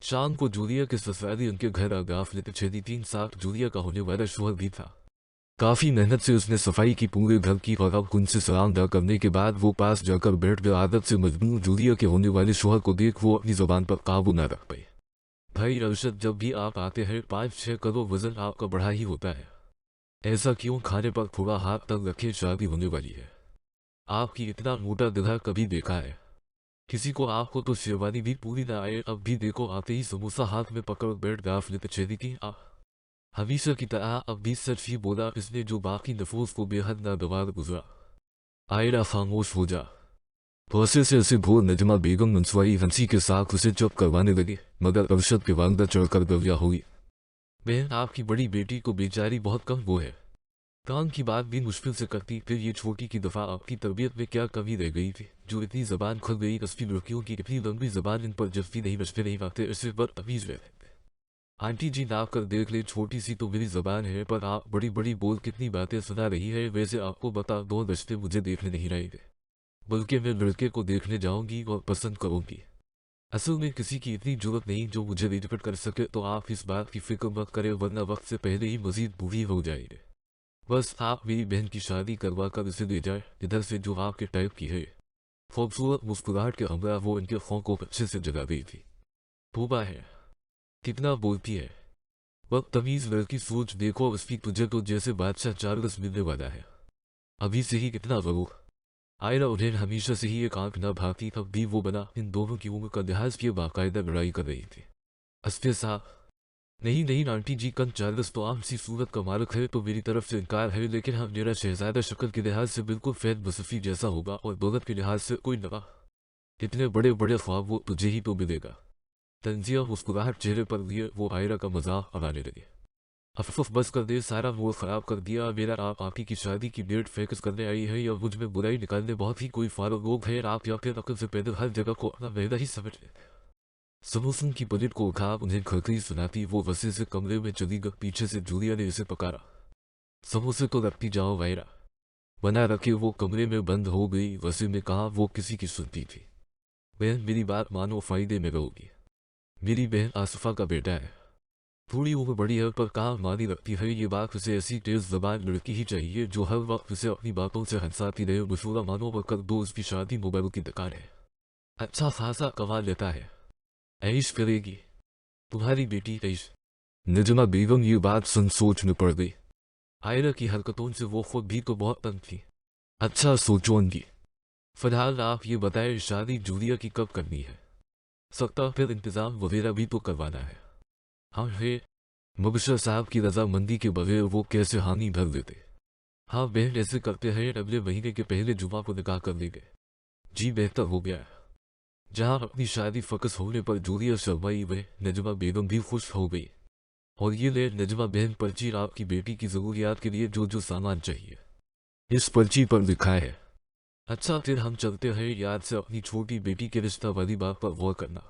शाम को जूलिया के ससुराली उनके घर आगाफ लेते 3 साल जूलिया का होने वाला शोहर भी था। काफी मेहनत से उसने सफाई की पूरे घर की और अब उनसे सलाम अदा करने के बाद वो पास जाकर बैठ गया। आदत से मजबूर जूलिया के होने वाले शोहर को देख वो अपनी जुबान पर काबू न रख पाई। भाई अरशद, जब भी आप आते हैं 5-6 किलो वजन आपका बढ़ा ही होता है। ऐसा क्यों? खाने पर थोड़ा हाथ तक रखे, शादी होने वाली है। आपकी इतना मोटा दिखा कभी देखा है? किसी को आपको तो शेरवानी भी पूरी ना आए, अब भी देखो आते ही समोसा हाथ में पकड़ बैठ गाफ लेते चली थी। हमेशा की तरह अब भी सच ही बोला इसने, जो बाकी नफूस को बेहद नागवार गुजरा। आयरा खामोश हो जा। फौसे से उसे भूल नजमा बेगम मंसवाई हंसी के साथ उसे चुप करवाने लगे, मगर अरशद के वांदा चढ़कर गविया हुई। बहन, आपकी बड़ी बेटी को बेचारी बहुत कम वो है। काम की बात भी मुश्किल से करती, फिर ये छोटी की दफा आपकी तरबियत में क्या कमी रह गई थी जो इतनी जबान खुल गई? 80 लड़कियों की इतनी लंबी जबान, इन पर जफ्ती नहीं बचते नहीं पाते, इससे पर तमीज रहते। आंटी जी ना कर देख ले, छोटी सी तो मेरी जबान है, पर आप बड़ी बड़ी बोल कितनी बातें सुना रही है। वैसे आपको बता दो, रिश्ते मुझे देखने नहीं रहे थे, बल्कि मैं लड़के को देखने जाऊंगी और पसंद करूंगी। असल में किसी की इतनी जरूरत नहीं जो मुझे रिजेक्ट कर सके, तो आप इस बात की फिक्र मत करें, वरना वक्त से पहले ही मजीद बुरी हो जाएगी। बस आप मेरी बहन की शादी करवा कर इसे ले जाए इधर से, जो आपके टाइप की है। खूबसूरत मुस्कुराहट के हमरा वो इनके खौं को अच्छे से जगा गई थी। भूबा है, कितना बोलती है। वक्त तमीज लड़की, सोच देखो उसकी, तुझे तो जैसे बादशाह चार्ल्स मिलने वाला है। अभी से ही कितना गरूर। आयरा उन्हें हमेशा से ही एक आंख न भागती, तब भी वो बना इन दोनों की उम्र का लिहाज किए बाकायदा लड़ाई कर रही थी। अस्ते साहब, नहीं नहीं आंटी जी, कन चार्ल्स तो आम सी सूरत का मालिक है, तो मेरी तरफ से इनकार है, लेकिन हम मेरा शहजादा शक्ल के लिहाज से बिल्कुल फैद मुसफ़ी जैसा होगा, और दौलत के लिहाज से कोई नवा। इतने बड़े बड़े ख्वाब वो तुझे ही तो मिलेगा। तंजिया मुस्कुराहट चेहरे पर लिए वो आयरा का मजाक उड़ाने लगे। अफसोस बस कर दे, सारा मूड खराब कर दिया मेरा। आप ही की शादी की डेट फिक्स करने आई है, या मुझ में बुराई निकालने बहुत ही कोई फारो लोग हैं आप, या फिर अकल से पैदल हर जगह को अपना वेदा ही समझ ले। समोसन की प्लेट को उठा उन्हें खड़खड़ी सुनाती वो वसे से कमरे में चली गई। पीछे से जूलिया ने उसे पकारा, समोसे को रखती जाओ वायरा। बना रखे वो कमरे में बंद हो गई। वसे में कहा वो किसी की सुनती थी। बहन मेरी बात मानो, फायदे में रहोगी। मेरी बहन आसफा का बेटा है, थोड़ी उम्र बड़ी है, पर कहाँ मानी रखती है। ये बात उसे ऐसी तेज जबान लड़की ही चाहिए जो हर वक्त उसे अपनी बातों से हंसाती रहे। मशूरा मानो पर कर दो, उसकी शादी मोबाइल की दुकान है, अच्छा खासा कमा लेता है, ऐश करेगी तुम्हारी बेटी ऐश। निजमा बेगम ये बात सुन सोच में पड़ गई। आयरा की हरकतों से वो खुद भी तो बहुत तंग थी। अच्छा सोचूंगी। फिलहाल आप ये बताएं शादी जूलिया की कब करनी है? सकता फिर इंतजाम वगैरह भी तो करवाना है। हाँ है, मुबशर साहब की रजामंदी के बगैर वो कैसे हामी भर देते? हाँ बहन, ऐसे करते हैं, अगले महीने के पहले जुमा को निकाह कर लेंगे। जी बेहतर हो गया। जहाँ अपनी शादी फकस होने पर जूलिया शर्माई व नजमा बेगम भी खुश हो गई। और ये ले नजमा बहन पर्ची, आपकी बेटी की जरूरियात के लिए जो जो सामान चाहिए इस पर्ची पर लिखा है। अच्छा फिर हम चलते हैं, याद से अपनी छोटी बेटी के रिश्ता वाली बात पर गौर करना।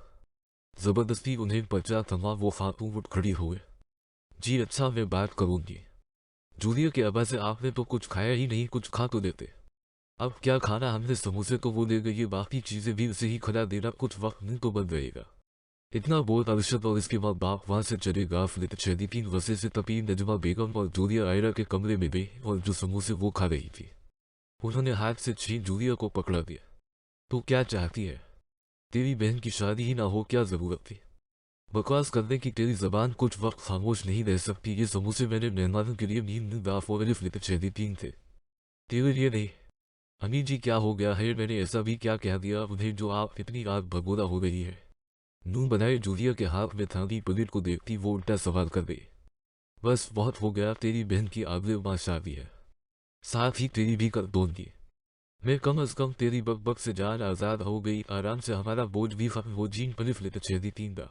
जबरदस्ती उन्हें पर्चा थमा वो खातून उठ खड़ी हुए। जी अच्छा, मैं बात करूंगी। जूलिया के अब्बा से आपने तो कुछ खाया ही नहीं, कुछ खा तो देते। अब क्या खाना, हमने समोसे तो वो ले गई, बाकी चीजें भी उसे ही खिला देना, कुछ वक्त नहीं तो बंद रहेगा। इतना बोल अरशद और इसके बाद बाप वहां से चले गाफिलत 3 वसे से तभी नजमा बेगम और जूलिया आयरा के कमरे में गई, और जो समोसे वो खा रही थी उन्होंने हाथ से छीन जूलिया को पकड़ा दिया। तो क्या चाहती है? तेरी बहन की शादी ही ना हो, क्या जरूरत थी बकवास करने की? तेरी जबान कुछ वक्त खामोश नहीं रह सकती। ये समोसे मैंने मेहमानों के लिए नींद दाफ और तीन थे, तेरे लिए नहीं। अमी जी क्या हो गया है? मैंने ऐसा भी क्या कह दिया उन्हें जो आप इतनी आग भगोड़ा हो गई है? नून बनाए जूलिया के हाथ में थामी प्लेट को देखती वो उल्टा सवाल कर गई। बस बहुत हो गया, तेरी बहन की आगले माँ शादी है, साथ ही तेरी भी कर दूंगी मैं। कम अज कम तेरी बकबक से जान आजाद हो गई, आराम से हमारा बोझ भी खत्म हो। जीन पलिफ लेते 3 दा।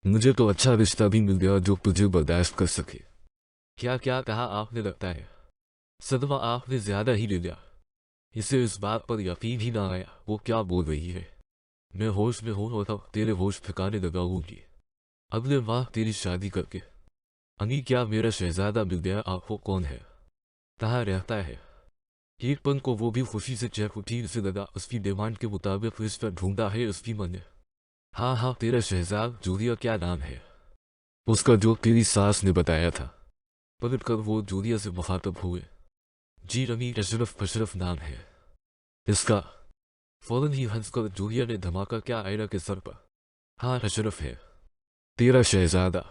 मुझे तो अच्छा रिश्ता भी मिल गया जो तुझे बर्दाश्त कर सके। क्या क्या कहा आपने? लगता है सदमा आपने ज्यादा ही ले लिया। इसे इस बात पर यकीन ही ना आया वो क्या बोल रही है। मैं होश में हूं और तब तेरे होश ठिकाने लगाऊंगी अगले माह तेरी शादी करके। अनी क्या मेरा शहजादा मिल गया? आपको कौन है, कहाँ रहता है? एक पन को वो भी खुशी से चेक उठी, उसे लगा उसकी डिमांड के मुताबिक रिश्ता ढूंढा है उसकी मन ने। हाँ हाँ, तेरा शहजाद जूलिया क्या नाम है उसका जो तेरी सास ने बताया था। पलट कर वो जूलिया से मुखातब हुए। जी रमीर अशरफ नाम है इसका। फौरन ही हंसकर जूलिया ने धमाका क्या आयरा के सर पर। हाँ अशरफ है तेरा शहजादा।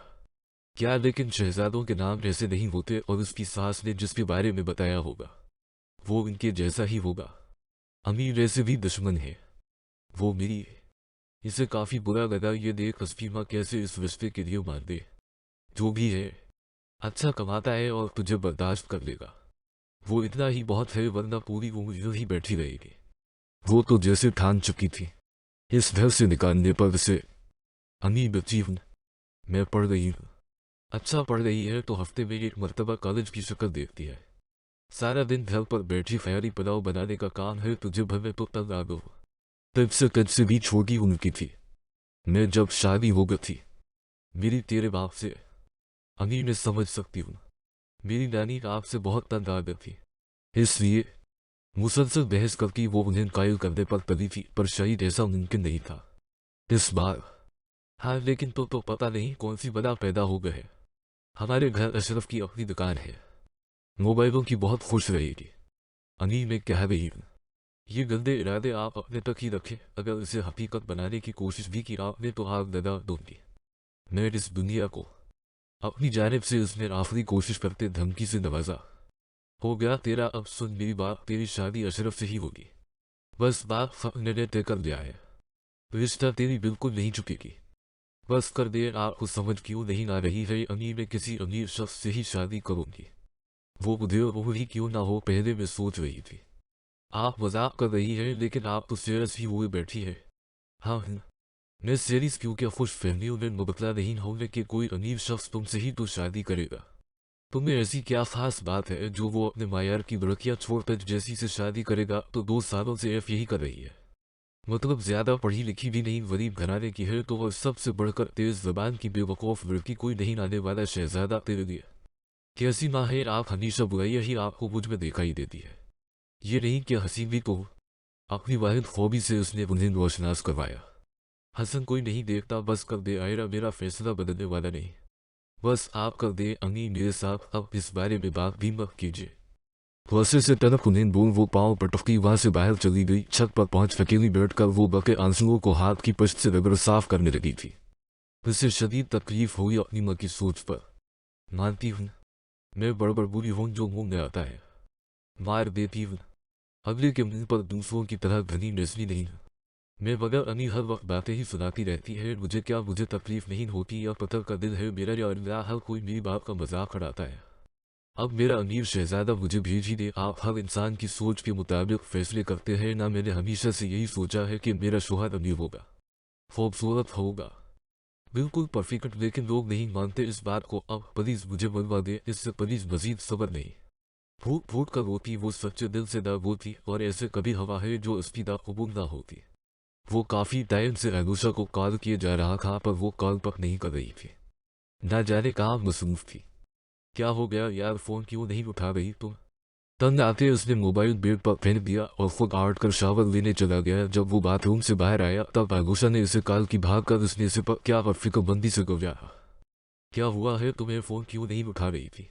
क्या लेकिन शहजादों के नाम ऐसे नहीं होते, और उसकी सास ने जिसके बारे में बताया होगा वो इनके जैसा ही होगा। अमीर ऐसे भी दुश्मन है वो मेरी। इसे काफी बुरा लगा ये देख हस्फीमा कैसे इस रिश्ते के लिए मान दे। जो भी है अच्छा कमाता है और तुझे बर्दाश्त कर लेगा, वो इतना ही बहुत है, वरना पूरी उम्र यूं ही बैठी रहेगी। वो तो जैसे ठान चुकी थी इस घर से निकालने पर से। अमीर जीवन मैं पढ़ रही हूँ। अच्छा पढ़ रही है तो हफ्ते में एक मर्तबा कॉलेज की शक्ल देखती है। सारा दिन घर पर बैठी खयाली पुलाव बनाने का काम है, तुझे भर में तो तब आ गो। तब से भी छोटी उनकी थी मैं जब शादी हो गई थी मेरी तेरे बाप से। अमीर ने समझ सकती हूँ मेरी नानी आपसे बहुत तंग आ गई थी, इसलिए मुसलसल बहस करके वो उन्हें कायल करने पर तली थी, पर शायद ऐसा मुमकिन नहीं था इस बार। हाँ लेकिन तो पता नहीं कौन सी बला पैदा हो गए है। हमारे घर अशरफ की अपनी दुकान है, मोबाइलों की बहुत खुश रहेगी। अनी में कह रही हूँ ये गंदे इरादे आप अपने तक ही रखें, अगर इसे हकीकत बनाने की कोशिश भी की आपने तो आग लगा दूंगी मैं इस दुनिया को। अपनी जानिब से उसने आखिरी कोशिश करते धमकी से नवाजा। हो गया तेरा, अब सुन मेरी बात, तेरी शादी अशरफ से ही होगी। बस बात निर्णय तय कर दिया है, रिश्ता तेरी बिल्कुल नहीं चुकेगी। बस कर दे, आपको समझ क्यों नहीं आ रही है, अमीर में किसी अमीर शख्स से ही शादी करूंगी, वो बुढ़े वो ही क्यों ना हो। पहले मैं सोच रही थी आप मजाक कर रही है, लेकिन आप तो सीरियस ही हुए बैठी है। हाँ मैं सीरियस क्योंकि खुश फहमियों में मुबतला नहीं होने कि कोई अमीर शख्स तुमसे ही तो शादी करेगा। तुम्हें ऐसी क्या खास बात है जो वो अपने मायार की लड़कियां छोड़कर जैसी से शादी करेगा, तो 2 सालों से एफ यही कर रही है। मतलब ज्यादा पढ़ी लिखी भी नहीं, गरीब घराने की है, तो वह सबसे बढ़कर तेज जबान की बेवकूफ लड़की कोई नहीं लाने वाला शहजादा तेरे लिए। कैसी माँ है आप, हमेशा बुराइयां ही आपको मुझ में दिखाई देती है। ये नहीं कि हसी भी तो अपनी वाहिद खूबी से उसने उन्हें रोशनास करवाया। हसन कोई नहीं देखता, बस कर दे आयरा, मेरा फैसला बदलने वाला नहीं। बस आप कर दे अमी मेरे साथ, अब इस बारे में बात भी मत कीजिए। वैसे से तनक उन्हें बोल वो पाँव पटकती वहां से बाहर चली गई। छत पर पहुंच अकेली बैठकर वो बके आंसुओं को हाथ की पश्त से रगड़ साफ करने लगी थी। उसे शदीद तकलीफ हुई अपनी माँ की सोच पर। मानती हूँ मैं बड़बड़ बुरी हूँ जो मुंह में आता है मार देती हूँ। अगले के मुंह पर दूसरों की तरह घनी नस्ली नहीं है। मैं बगैर अनी हर वक्त बातें ही सुनाती रहती है, मुझे क्या, मुझे तकलीफ नहीं होती, या पत्थर का दिल है मेरा, या हर कोई मेरी बात का मजाक उड़ाता है। अब मेरा अमीर शहजादा मुझे भेज ही दे। आप हर इंसान की सोच के मुताबिक फैसले करते हैं ना, मैंने हमेशा से यही सोचा है कि मेरा शोहर अमीर होगा, खूबसूरत होगा, बिल्कुल परफेक्ट, लेकिन लोग नहीं मानते इस बात को। अब प्लीज मुझे मनवा दे, इससे प्लीज मजीद सब्र नहीं। फूट फूट कर रोती वो सच्चे दिल से ना बोलती, और ऐसे कभी हवा है जो उसकी ना कबूल ना होती। वो काफी टाइम से अनुषा को कॉल किए जा रहा था, पर वो कॉल पर नहीं कर रही थी, ना जाने कहाँ मसरूफ थी। क्या हो गया यार, फोन क्यों नहीं उठा रही तुम। तंग आते उसने मोबाइल बेड पर फेंक दिया और खुद आउट कर शावर लेने चला गया। जब वो बाथरूम से बाहर आया तब अनुषा ने इसे कॉल की, भाग कर उसने इसे पर क्या फिक्रबंदी से गया। क्या हुआ है तुम्हें, फोन क्यों नहीं उठा रही थी।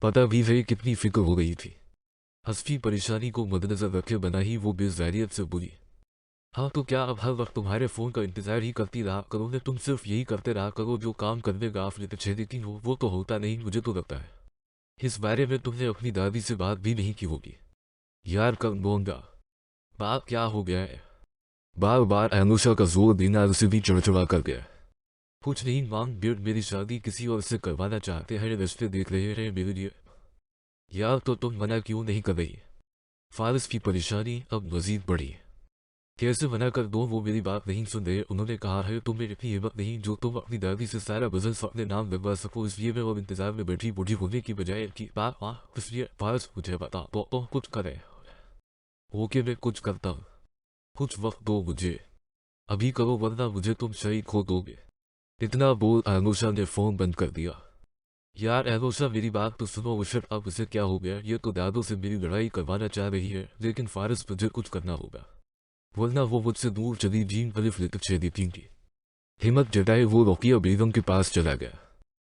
पता भी है कितनी फिक्र हो गई थी। हंसफी परेशानी को मद्देनजर रखे बना ही वो बेजारियत से बुरी। हाँ तो क्या अब हर वक्त तुम्हारे फोन का इंतजार ही करती रहा करो ने, तुम सिर्फ यही करते रहा करो जो काम करने का आपने लेकिन हो वो तो होता नहीं, मुझे तो लगता है इस बारे में तुमने अपनी दादी से बात भी नहीं की होगी। यार कर बोंगा, बात क्या हो गया है। बार बार अनुषा का जोर देना उसे भी चिड़चिड़ा कर गया। कुछ नहीं मांग बेट, मेरी शादी किसी और से करवाना चाहते हैं, रिश्ते देख रहे हैं मेरे लिए। यार तो तुम मना क्यों नहीं कर रही। फारिस की परेशानी अब मजीद बढ़ी। कैसे मना कर दो, वो मेरी बात नहीं सुन रहे। उन्होंने कहा है तुम्हें इतनी हिम्मत नहीं जो तुम अपनी दादी से सारा बिजनेस अपने नाम लगवा सको, इसलिए मैं अब इंतजार में बैठी बूढ़ी होने की बजाय की बात इसलिए फारिस मुझे बता तो कुछ करे। ओके मैं कुछ करता हूँ, कुछ वक्त दो मुझे, अभी करो वरना मुझे तुम शहीद खो दोगे। इतना बोल अनुषा ने फोन बंद कर दिया। यार अनुषा मेरी बात तो सुनो, उशर अब उसे क्या हो गया, ये तो दादों से मेरी लड़ाई करवाना चाह रही है, लेकिन फारिस मुझे कुछ करना होगा वरना वो मुझसे दूर चली जीन अलिफ लेकर छेदी थी। हिम्मत जताए वो रॉकी और बेगम के पास चला गया।